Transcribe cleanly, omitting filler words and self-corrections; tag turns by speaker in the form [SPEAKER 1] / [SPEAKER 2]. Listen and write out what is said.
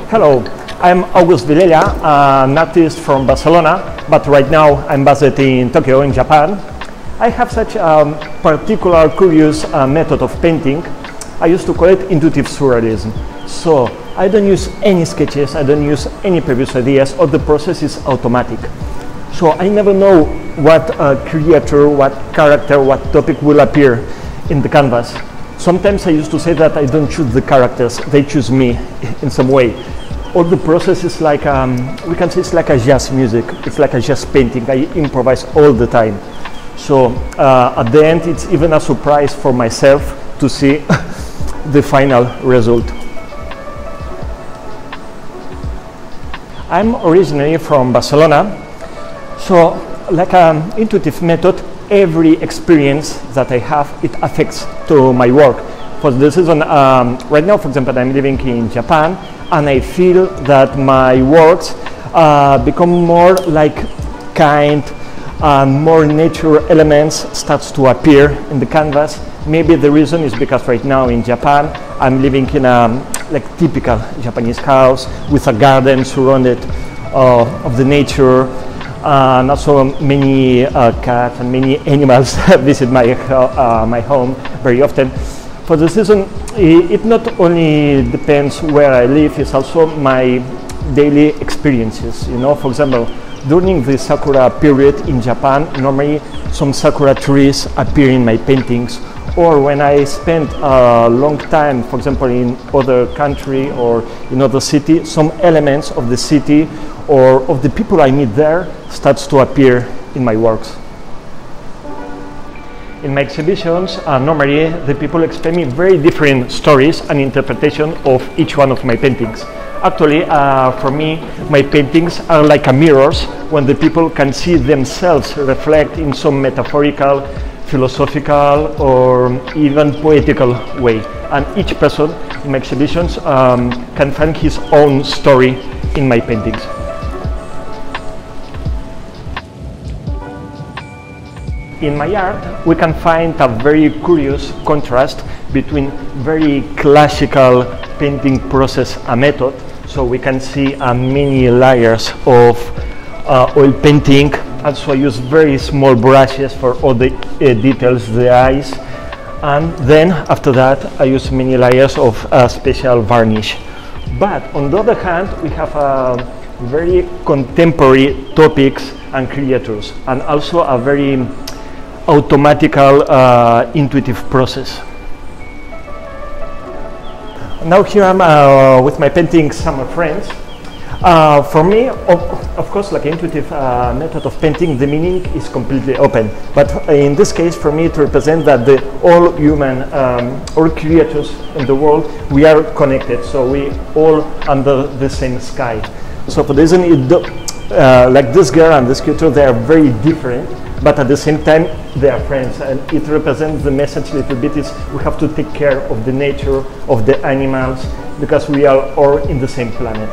[SPEAKER 1] Hello, I'm Vilella, an artist from Barcelona, but right now I'm based in Tokyo, in Japan. I have such a particular curious method of painting. I used to call it intuitive surrealism. So I don't use any sketches, I don't use any previous ideas, all the process is automatic. So I never know what creator, what character, what topic will appear in the canvas. Sometimes I used to say that I don't choose the characters, they choose me in some way. All the process is like, we can say it's like a jazz music, it's like a jazz painting, I improvise all the time. So at the end it's even a surprise for myself to see the final result. I'm originally from Barcelona, so like an intuitive method, every experience that I have, it affects to my work. For this reason, right now, for example, I'm living in Japan, and I feel that my works become more like kind and more nature elements starts to appear in the canvas. Maybe the reason is because right now in Japan, I'm living in a like typical Japanese house with a garden surrounded of the nature. And also many cats and many animals visit my home very often. For the season, it not only depends where I live, it's also my daily experiences. You know, for example, during the sakura period in Japan, normally some sakura trees appear in my paintings. Or when I spend a long time, for example, in other country or in other city, some elements of the city or of the people I meet there starts to appear in my works. In my exhibitions, normally the people explain me very different stories and interpretation of each one of my paintings. Actually, for me, my paintings are like a mirrors when the people can see themselves reflect in some metaphorical, philosophical or even poetical way. And each person in my exhibitions can find his own story in my paintings. In my art, we can find a very curious contrast between very classical painting process and method. So we can see many layers of oil painting. Also I use very small brushes for all the details, the eyes. And then after that, I use many layers of special varnish. But on the other hand, we have very contemporary topics and creators, and also a very automatical intuitive process. Now here I'm with my painting Summer Friends. For me, of course, like intuitive method of painting, the meaning is completely open. But in this case, for me, it represents that all human, all creatures in the world, we are connected. So we all under the same sky. So for this reason, like this girl and this creature, they are very different. But at the same time, they are friends, and it represents the message a little bit is we have to take care of the nature, of the animals, because we are all in the same planet.